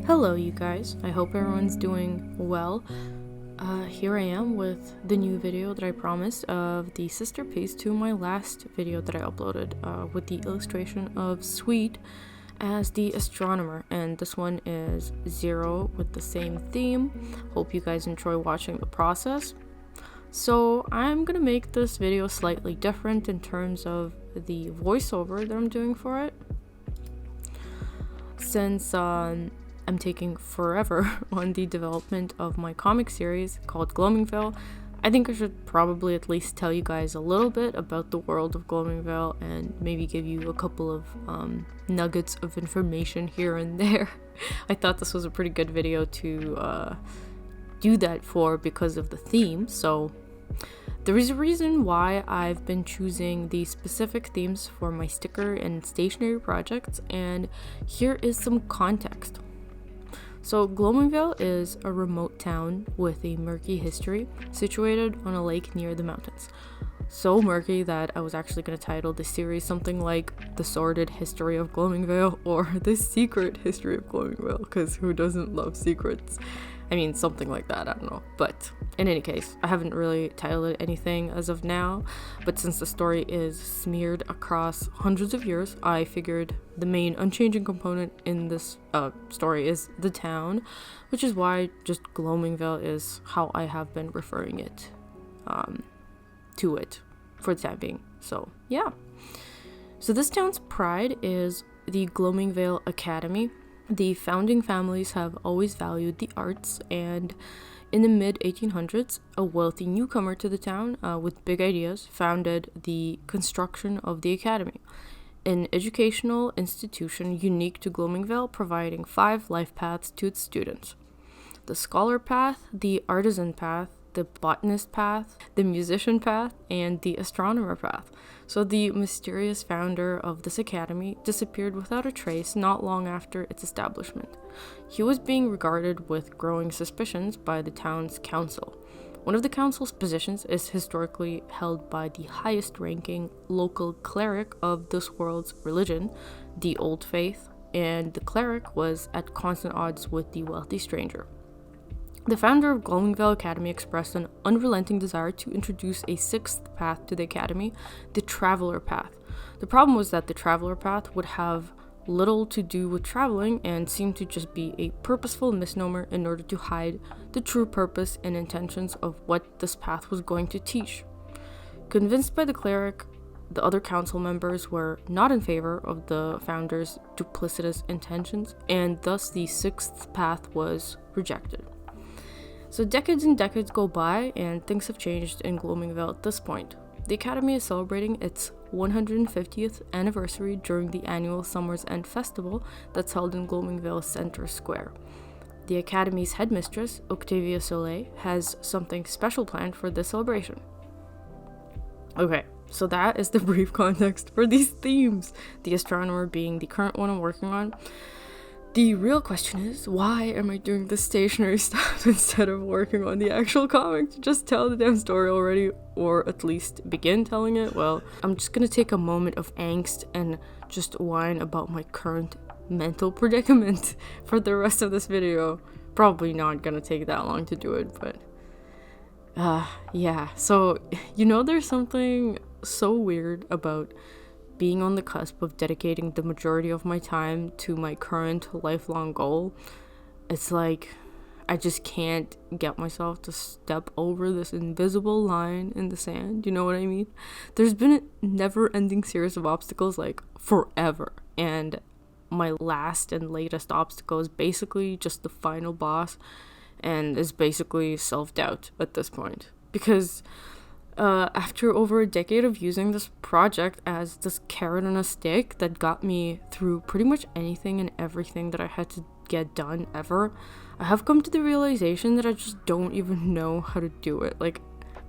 Hello you guys, I hope everyone's doing well. Here I am with the new video that I promised of the sister piece to my last video that I uploaded with the illustration of Sweet as the Astronomer, and this one is Zero with the same theme. Hope you guys enjoy watching the process. So I'm gonna make this video slightly different in terms of the voiceover that I'm doing for it, since I'm taking forever on the development of my comic series called Gloomingville. I think I should probably at least tell you guys a little bit about the world of Gloomingville and maybe give you a couple of nuggets of information here and there. I thought this was a pretty good video to do that for because of the theme. So there is a reason why I've been choosing the specific themes for my sticker and stationery projects, and here is some context. So Gloomingville is a remote town with a murky history situated on a lake near the mountains. So murky that I was actually going to title the series something like The Sordid History of Gloomingville or The Secret History of Gloomingville, because who doesn't love secrets? I mean, something like that, I don't know. But in any case, I haven't really titled it anything as of now, but since the story is smeared across hundreds of years, I figured the main unchanging component in this story is the town, which is why just Gloomingville is how I have been referring it to it for the time being. So yeah. So this town's pride is the Gloomingville Academy. The founding families have always valued the arts, and in the mid-1800s, a wealthy newcomer to the town with big ideas founded the construction of the academy, an educational institution unique to Gloomingville, providing 5 life paths to its students: the scholar path, the artisan path, the botanist path, the musician path, and the astronomer path. So the mysterious founder of this academy disappeared without a trace not long after its establishment. He was being regarded with growing suspicions by the town's council. One of the council's positions is historically held by the highest-ranking local cleric of this world's religion, the Old Faith, and the cleric was at constant odds with the wealthy stranger. The founder of Gloomingville Academy expressed an unrelenting desire to introduce a 6th path to the academy, the Traveler Path. The problem was that the Traveler Path would have little to do with traveling and seemed to just be a purposeful misnomer in order to hide the true purpose and intentions of what this path was going to teach. Convinced by the cleric, the other council members were not in favor of the founder's duplicitous intentions, and thus the 6th path was rejected. So decades and decades go by, and things have changed in Gloomingville at this point. The Academy is celebrating its 150th anniversary during the annual Summer's End Festival that's held in Gloomingville Center Square. The Academy's headmistress, Octavia Soleil, has something special planned for this celebration. Okay, so that is the brief context for these themes, the Astronomer being the current one I'm working on. The real question is, why am I doing the stationery stuff instead of working on the actual comic to just tell the damn story already, or at least begin telling it? Well, I'm just gonna take a moment of angst and just whine about my current mental predicament for the rest of this video. Probably not gonna take that long to do it, but yeah. So, there's something so weird about being on the cusp of dedicating the majority of my time to my current lifelong goal. It's like I just can't get myself to step over this invisible line in the sand, you know what I mean? There's been a never-ending series of obstacles, like, forever, and my last and latest obstacle is basically just the final boss, and is basically self-doubt at this point. Because after over a decade of using this project as this carrot on a stick that got me through pretty much anything and everything that I had to get done ever, I have come to the realization that I just don't even know how to do it. Like,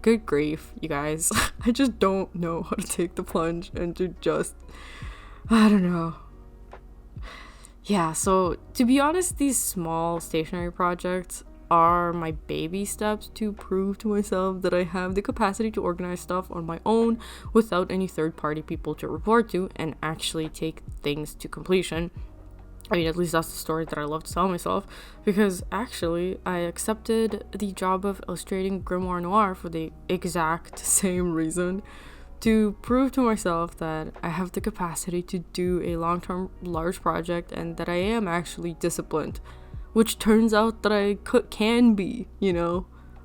good grief, you guys. I just don't know how to take the plunge and to just, I don't know. Yeah, so to be honest, these small stationery projects, are my baby steps to prove to myself that I have the capacity to organize stuff on my own without any third-party people to report to and actually take things to completion. I mean, at least that's the story that I love to tell myself, because actually I accepted the job of illustrating Grimoire Noir for the exact same reason, to prove to myself that I have the capacity to do a long-term large project and that I am actually disciplined, which turns out that I can be,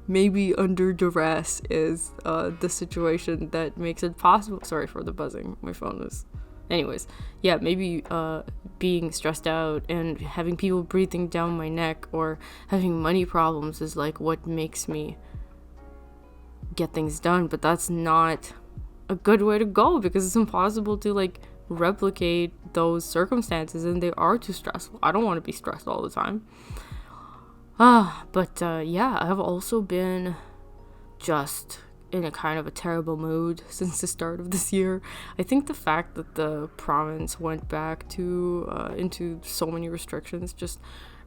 maybe under duress is the situation that makes it possible. Sorry for the buzzing, my phone is... Anyways, yeah, maybe being stressed out and having people breathing down my neck or having money problems is like what makes me get things done, but that's not a good way to go, because it's impossible to like replicate those circumstances, and they are too stressful. I don't want to be stressed all the time. But yeah, I have also been just in a kind of a terrible mood since the start of this year. I think the fact that the province went back to into so many restrictions just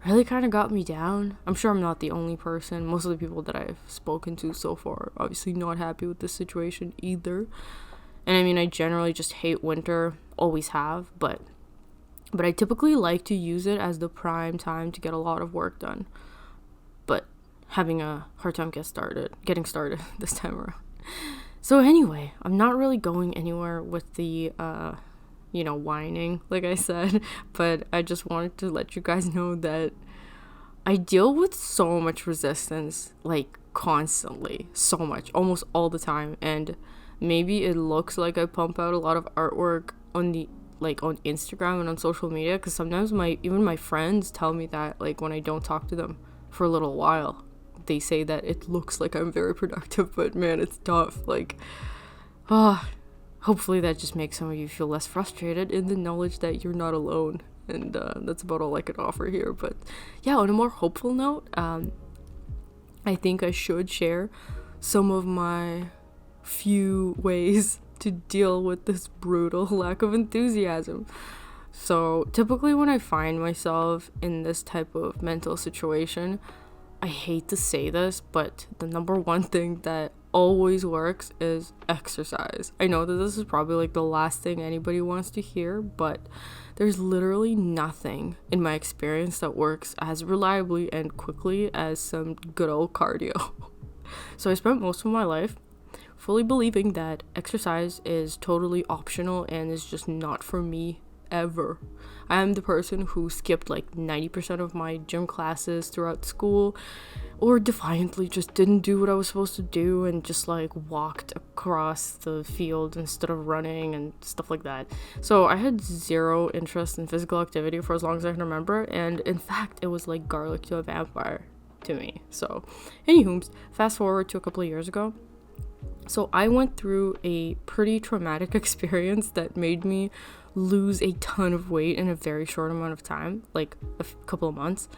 really kind of got me down. I'm sure I'm not the only person. Most of the people that I've spoken to so far are obviously not happy with this situation either. And I mean, I generally just hate winter, always have, but I typically like to use it as the prime time to get a lot of work done. But having a hard time getting started this time around. So anyway, I'm not really going anywhere with the whining, like I said, but I just wanted to let you guys know that I deal with so much resistance, like constantly, so much, almost all the time. And maybe it looks like I pump out a lot of artwork on Instagram and on social media, because sometimes even my friends tell me that, like, when I don't talk to them for a little while, they say that it looks like I'm very productive, but man, it's tough. Like, hopefully that just makes some of you feel less frustrated in the knowledge that you're not alone. And that's about all I could offer here. But yeah, on a more hopeful note, I think I should share some of my few ways to deal with this brutal lack of enthusiasm. So typically when I find myself in this type of mental situation, I hate to say this, but the number one thing that always works is exercise. I know that this is probably like the last thing anybody wants to hear, but there's literally nothing in my experience that works as reliably and quickly as some good old cardio. So I spent most of my life fully believing that exercise is totally optional and is just not for me ever. I am the person who skipped like 90% of my gym classes throughout school, or defiantly just didn't do what I was supposed to do and just like walked across the field instead of running and stuff like that. So I had zero interest in physical activity for as long as I can remember, and in fact it was like garlic to a vampire to me. So anywho, fast forward to a couple of years ago. So I went through a pretty traumatic experience that made me lose a ton of weight in a very short amount of time, like a couple of months.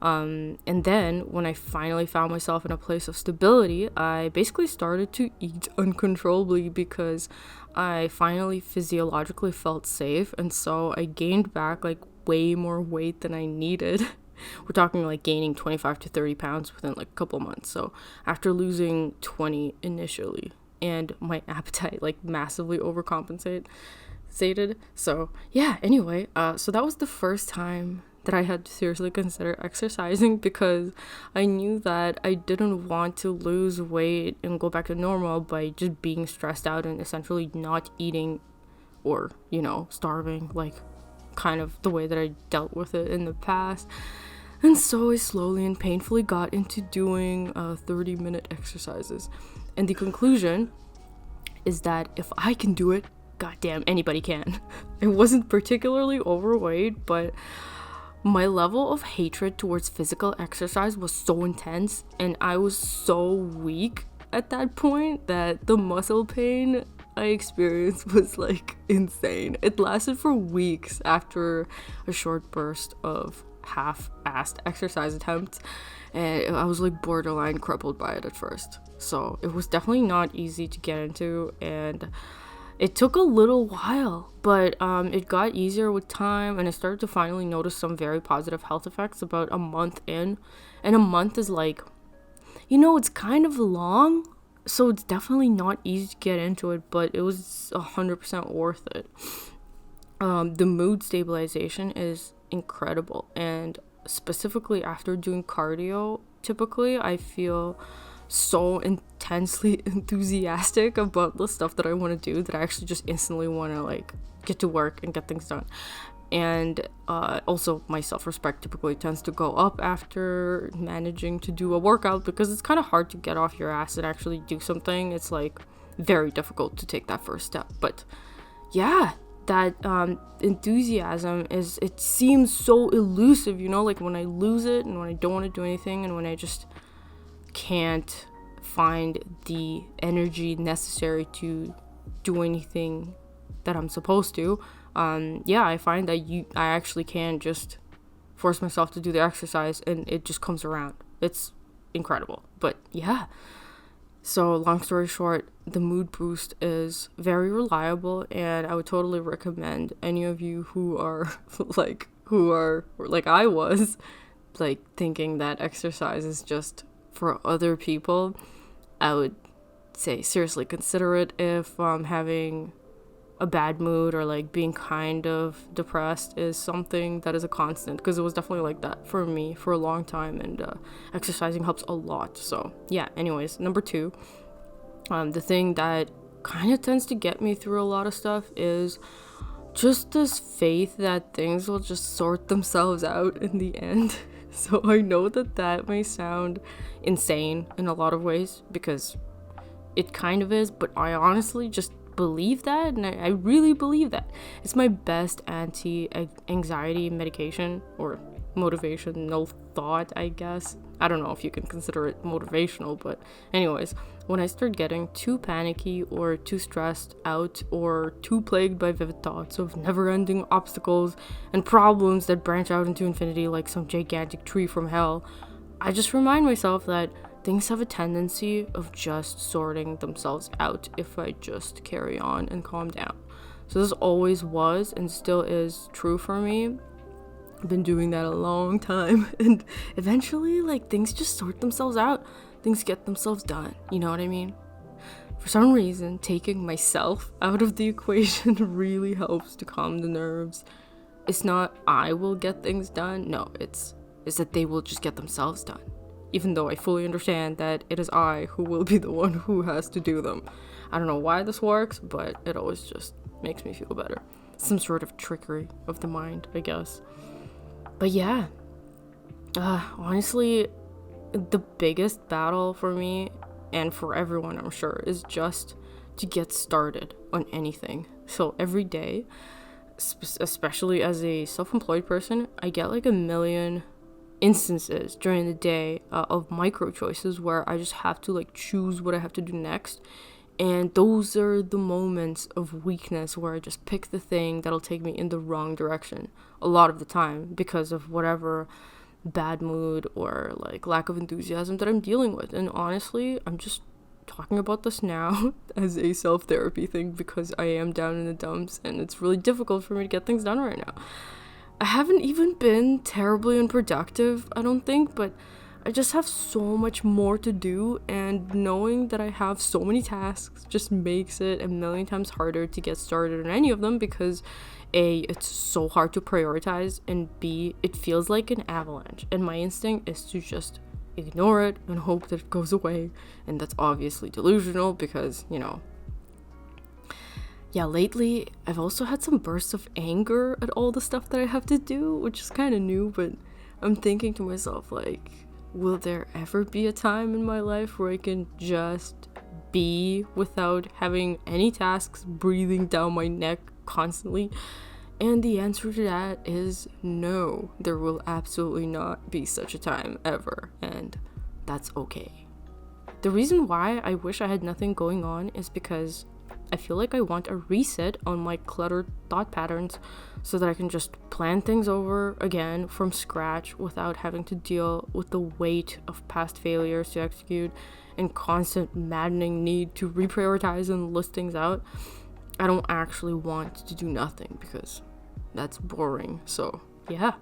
And then when I finally found myself in a place of stability, I basically started to eat uncontrollably because I finally physiologically felt safe. And so I gained back like way more weight than I needed. We're talking like gaining 25 to 30 pounds within like a couple of months. So after losing 20 initially, and my appetite like massively overcompensated. So yeah, anyway, so that was the first time that I had to seriously consider exercising, because I knew that I didn't want to lose weight and go back to normal by just being stressed out and essentially not eating or, starving, like kind of the way that I dealt with it in the past. And so I slowly and painfully got into doing 30-minute exercises. And the conclusion is that if I can do it, goddamn, anybody can. I wasn't particularly overweight, but my level of hatred towards physical exercise was so intense, and I was so weak at that point that the muscle pain I experienced was like insane. It lasted for weeks after a short burst of half-assed exercise attempts, and I was like borderline crippled by it at first. So it was definitely not easy to get into, and It took a little while, but it got easier with time, and I started to finally notice some very positive health effects about a month in. And a month is like, it's kind of long, so it's definitely not easy to get into it, but it was 100% worth it. The mood stabilization is incredible, and specifically after doing cardio, typically I feel so intensely enthusiastic about the stuff that I want to do that I actually just instantly want to like get to work and get things done. And also my self-respect typically tends to go up after managing to do a workout, because it's kind of hard to get off your ass and actually do something. It's like very difficult to take that first step. But yeah, that enthusiasm it seems so elusive, like when I lose it and when I don't want to do anything and when I just can't find the energy necessary to do anything that I'm supposed to. I find that I actually can just force myself to do the exercise and it just comes around. It's incredible. But yeah, so long story short, the mood boost is very reliable, and I would totally recommend any of you who are like I was, like thinking that exercise is just for other people. I would say seriously consider it if having a bad mood or like being kind of depressed is something that is a constant, because it was definitely like that for me for a long time, and exercising helps a lot. So yeah, anyways, number 2, the thing that kind of tends to get me through a lot of stuff is just this faith that things will just sort themselves out in the end. So I know that may sound insane in a lot of ways, because it kind of is, but I honestly just believe that, and I really believe that. It's my best anti-anxiety medication, or motivational thought, I guess. I don't know if you can consider it motivational, but anyways, when I start getting too panicky or too stressed out or too plagued by vivid thoughts of never-ending obstacles and problems that branch out into infinity like some gigantic tree from hell, I just remind myself that things have a tendency of just sorting themselves out if I just carry on and calm down. So this always was and still is true for me. I've been doing that a long time, and eventually, like, things just sort themselves out. Things get themselves done, you know what I mean? For some reason, taking myself out of the equation really helps to calm the nerves. It's not I will get things done, no, it's that they will just get themselves done. Even though I fully understand that it is I who will be the one who has to do them. I don't know why this works, but it always just makes me feel better. Some sort of trickery of the mind, I guess. But yeah, honestly, the biggest battle for me, and for everyone I'm sure, is just to get started on anything. So every day, especially as a self-employed person, I get like a million instances during the day of micro choices where I just have to like choose what I have to do next. And those are the moments of weakness where I just pick the thing that'll take me in the wrong direction a lot of the time because of whatever bad mood or like lack of enthusiasm that I'm dealing with. And honestly, I'm just talking about this now as a self-therapy thing because I am down in the dumps and it's really difficult for me to get things done right now. I haven't even been terribly unproductive, I don't think, but I just have so much more to do, and knowing that I have so many tasks just makes it a million times harder to get started on any of them because A, it's so hard to prioritize, and B, it feels like an avalanche, and my instinct is to just ignore it and hope that it goes away, and that's obviously delusional because, yeah, lately I've also had some bursts of anger at all the stuff that I have to do, which is kind of new, but I'm thinking to myself, like, will there ever be a time in my life where I can just be without having any tasks breathing down my neck constantly? And the answer to that is no. There will absolutely not be such a time ever, and that's okay. The reason why I wish I had nothing going on is because I feel like I want a reset on my cluttered thought patterns so that I can just plan things over again from scratch without having to deal with the weight of past failures to execute and constant maddening need to reprioritize and list things out. I don't actually want to do nothing because that's boring. So yeah.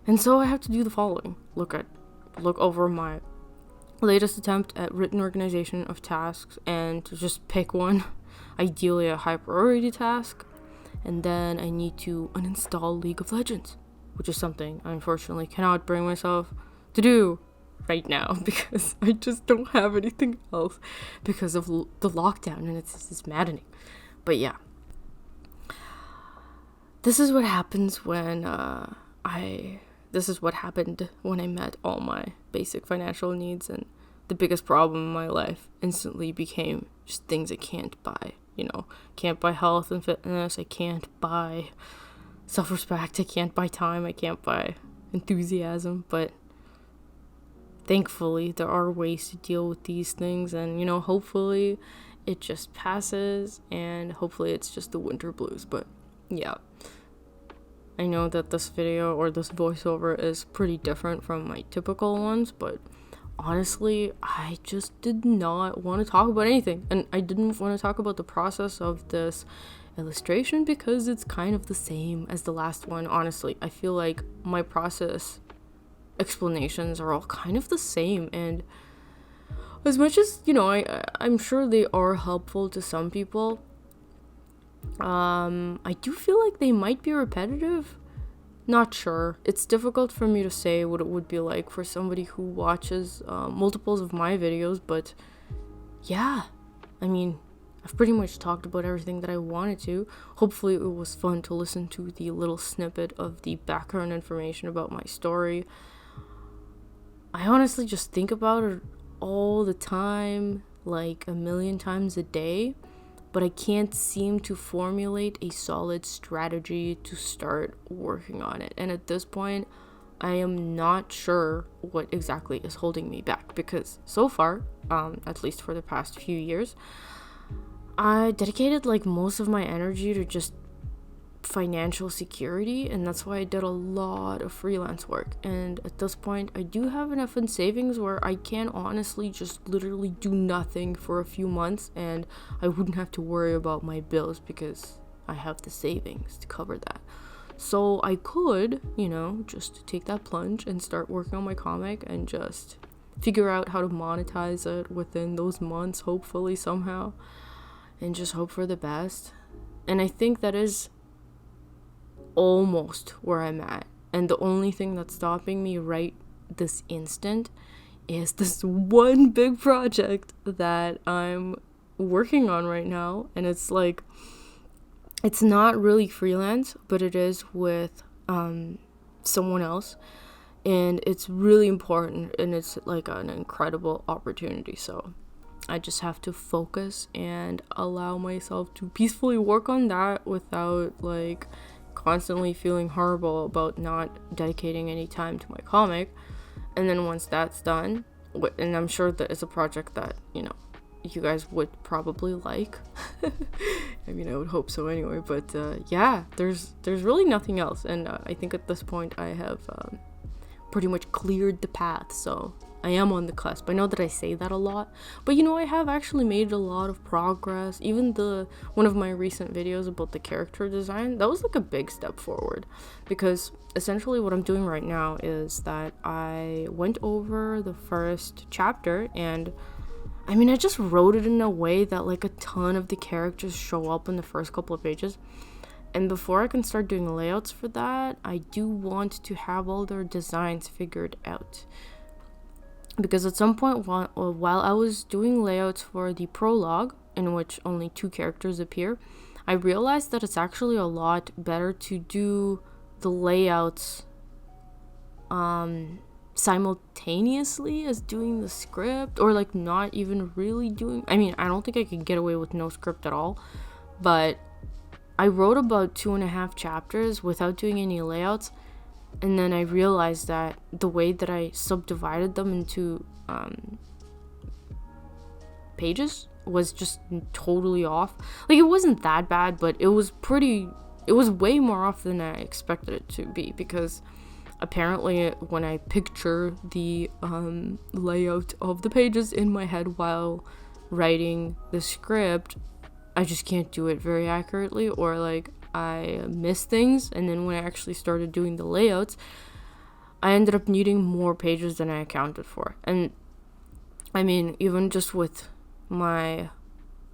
And so I have to do the following. Look over my latest attempt at written organization of tasks and to just pick one, ideally a high priority task. And then I need to uninstall League of Legends, which is something I unfortunately cannot bring myself to do right now because I just don't have anything else because of the lockdown, and it's maddening. But yeah, this is what happens when this is what happened when I met all my basic financial needs, and the biggest problem in my life instantly became just things I can't buy. Can't buy health and fitness, I can't buy self-respect, I can't buy time, I can't buy enthusiasm, but thankfully there are ways to deal with these things, and hopefully it just passes, and hopefully it's just the winter blues. But yeah, I know that this video or this voiceover is pretty different from my typical ones, but honestly, I just did not want to talk about anything, and I didn't want to talk about the process of this illustration because it's kind of the same as the last one. Honestly, I feel like my process explanations are all kind of the same, and as much as I'm sure they are helpful to some people, I do feel like they might be repetitive. Not sure. It's difficult for me to say what it would be like for somebody who watches multiples of my videos, but yeah, I mean, I've pretty much talked about everything that I wanted to. Hopefully it was fun to listen to the little snippet of the background information about my story. I honestly just think about it all the time, like a million times a day, but I can't seem to formulate a solid strategy to start working on it. And at this point, I am not sure what exactly is holding me back, because so far, at least for the past few years, I dedicated like most of my energy to just financial security, and that's why I did a lot of freelance work. And at this point, I do have enough in savings where I can honestly just literally do nothing for a few months, and I wouldn't have to worry about my bills because I have the savings to cover that. So I could, just take that plunge and start working on my comic and just figure out how to monetize it within those months, hopefully somehow, and just hope for the best. And I think that is almost where I'm at, and the only thing that's stopping me right this instant is this one big project that I'm working on right now, and it's like, it's not really freelance, but it is with someone else, and it's really important, and it's like an incredible opportunity. So I just have to focus and allow myself to peacefully work on that without like constantly feeling horrible about not dedicating any time to my comic. And then once that's done, and I'm sure that it's a project that you guys would probably like. I mean, I would hope so anyway, but yeah, there's really nothing else, and I think at this point I have pretty much cleared the path, so I am on the cusp. I know that I say that a lot, but I have actually made a lot of progress. Even one of my recent videos about the character design, that was like a big step forward, because essentially what I'm doing right now is that I went over the first chapter, and I mean, I just wrote it in a way that like a ton of the characters show up in the first couple of pages. And before I can start doing layouts for that, I do want to have all their designs figured out. Because at some point while I was doing layouts for the prologue, in which only 2 characters appear, I realized that it's actually a lot better to do the layouts simultaneously as doing the script, or like not even really doing, I mean, I don't think I could get away with no script at all, but I wrote about 2.5 chapters without doing any layouts, and then I realized that the way that I subdivided them into pages was just totally off. Like, it wasn't that bad, but it was way more off than I expected it to be, because apparently when I picture the layout of the pages in my head while writing the script, I just can't do it very accurately, or like I miss things. And then when I actually started doing the layouts, I ended up needing more pages than I accounted for. And I mean, even just with my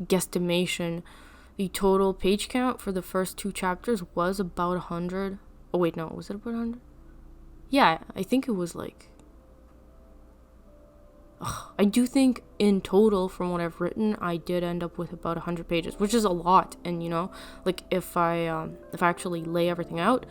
guesstimation, the total page count for the first 2 chapters was about 100. Oh wait, no, was it about 100? Yeah, I think it was like, I do think in total, from what I've written, I did end up with about 100 pages, which is a lot. And like if I actually lay everything out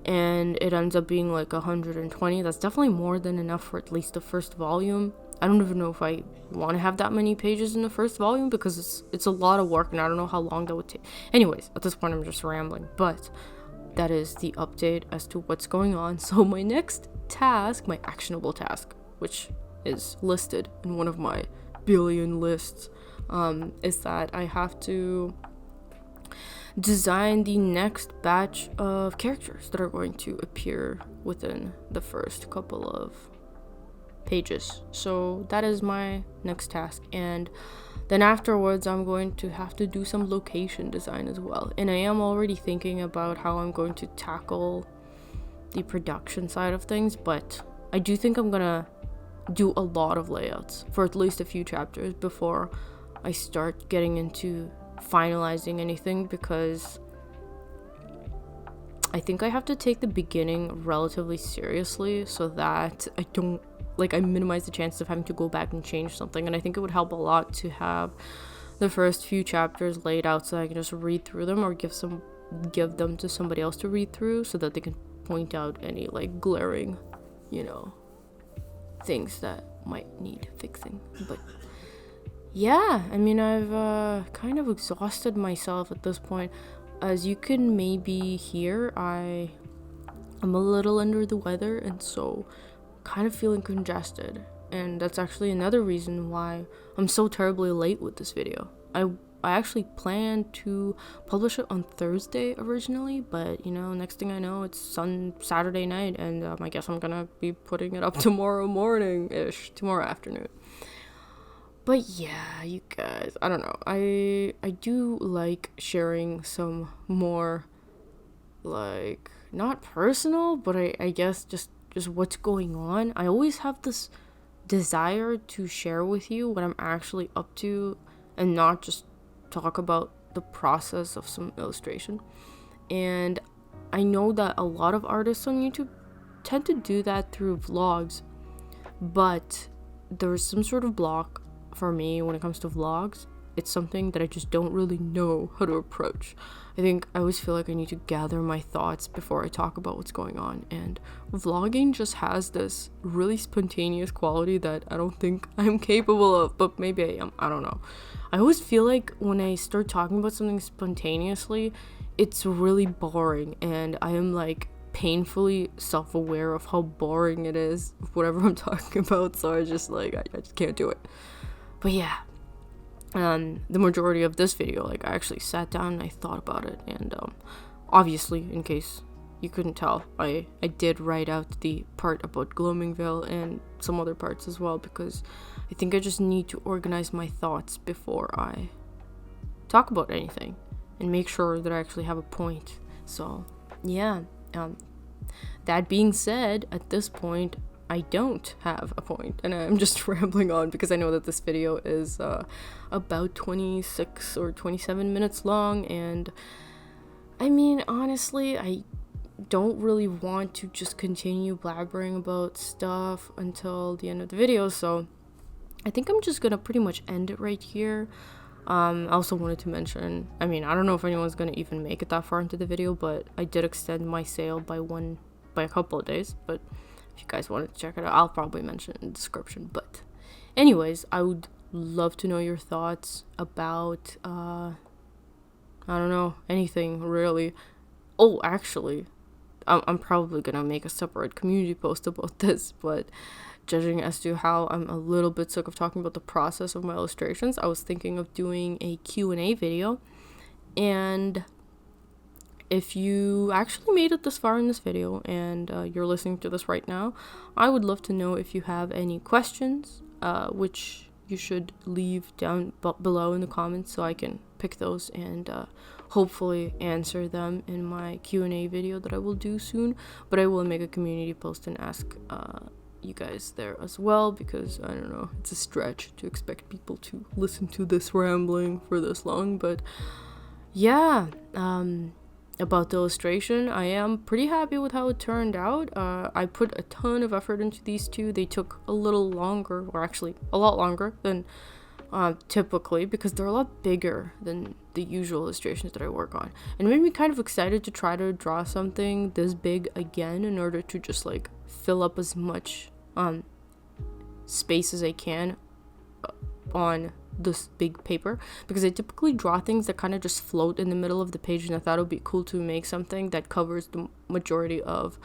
and it ends up being like 120, that's definitely more than enough for at least the first volume. I don't even know if I want to have that many pages in the first volume, because it's a lot of work and I don't know how long that would take. Anyways, at this point I'm just rambling, but that is the update as to what's going on. So my next task, my actionable task, which is listed in one of my billion lists, is that I have to design the next batch of characters that are going to appear within the first couple of pages. So that is my next task, and then afterwards I'm going to have to do some location design as well. And I am already thinking about how I'm going to tackle the production side of things, but I do think I'm gonna do a lot of layouts for at least a few chapters before I start getting into finalizing anything, because I think I have to take the beginning relatively seriously so that I minimize the chances of having to go back and change something. And I think it would help a lot to have the first few chapters laid out so I can just read through them, or give them to somebody else to read through, so that they can point out any like glaring, things that might need fixing. But yeah, I mean, I've kind of exhausted myself at this point. As you can maybe hear, I'm a little under the weather, and so kind of feeling congested. And that's actually another reason why I'm so terribly late with this video. I actually planned to publish it on Thursday originally, but next thing I know, it's Saturday night, and I guess I'm gonna be putting it up tomorrow afternoon. But yeah, you guys, I don't know. I do like sharing some more, like, not personal, but I guess just what's going on. I always have this desire to share with you what I'm actually up to, and not just talk about the process of some illustration. And I know that a lot of artists on YouTube tend to do that through vlogs, but there's some sort of block for me when it comes to vlogs. It's something that I just don't really know how to approach. I think I always feel like I need to gather my thoughts before I talk about what's going on, and vlogging just has this really spontaneous quality that I don't think I'm capable of, but maybe I am. I don't know. I always feel like when I start talking about something spontaneously, it's really boring, and I am like painfully self-aware of how boring it is, whatever I'm talking about, so I just can't do it. But yeah, the majority of this video, I actually sat down and I thought about it, and obviously, in case you couldn't tell, I did write out the part about Gloomingville and some other parts as well, because I think I just need to organize my thoughts before I talk about anything and make sure that I actually have a point. So yeah, that being said, at this point I don't have a point, and I'm just rambling on because I know that this video is about 26 or 27 minutes long, and I mean, honestly, I don't really want to just continue blabbering about stuff until the end of the video, so I think I'm just gonna pretty much end it right here. I also wanted to mention, I mean, I don't know if anyone's gonna even make it that far into the video, but I did extend my sale by a couple of days, but if you guys wanted to check it out, I'll probably mention it in the description. But anyways, I would love to know your thoughts about, I don't know, anything really. Oh, actually, I'm probably gonna make a separate community post about this, but judging as to how I'm a little bit sick of talking about the process of my illustrations, I was thinking of doing a Q&A video. And if you actually made it this far in this video and you're listening to this right now, I would love to know if you have any questions, which you should leave down below in the comments so I can pick those and hopefully answer them in my Q&A video that I will do soon. But I will make a community post and ask you guys there as well, because I don't know, it's a stretch to expect people to listen to this rambling for this long. But yeah, about the illustration, I am pretty happy with how it turned out. I put a ton of effort into these two. They took a little longer, or actually a lot longer than typically, because they're a lot bigger than the usual illustrations that I work on. And it made me kind of excited to try to draw something this big again, in order to just like fill up as much space as I can on this big paper, because I typically draw things that kind of just float in the middle of the page, and I thought it would be cool to make something that covers the majority of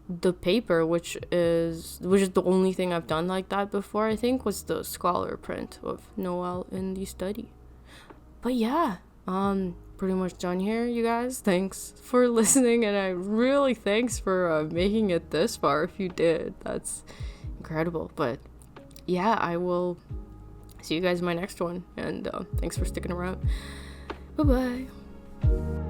the paper, which is the only thing I've done like that before, I think, was the scholar print of Noel in the study. But yeah, pretty much done here, you guys. Thanks for listening, and I really thanks for making it this far. If you did, that's incredible. But yeah, I will see you guys in my next one, and thanks for sticking around. Bye bye.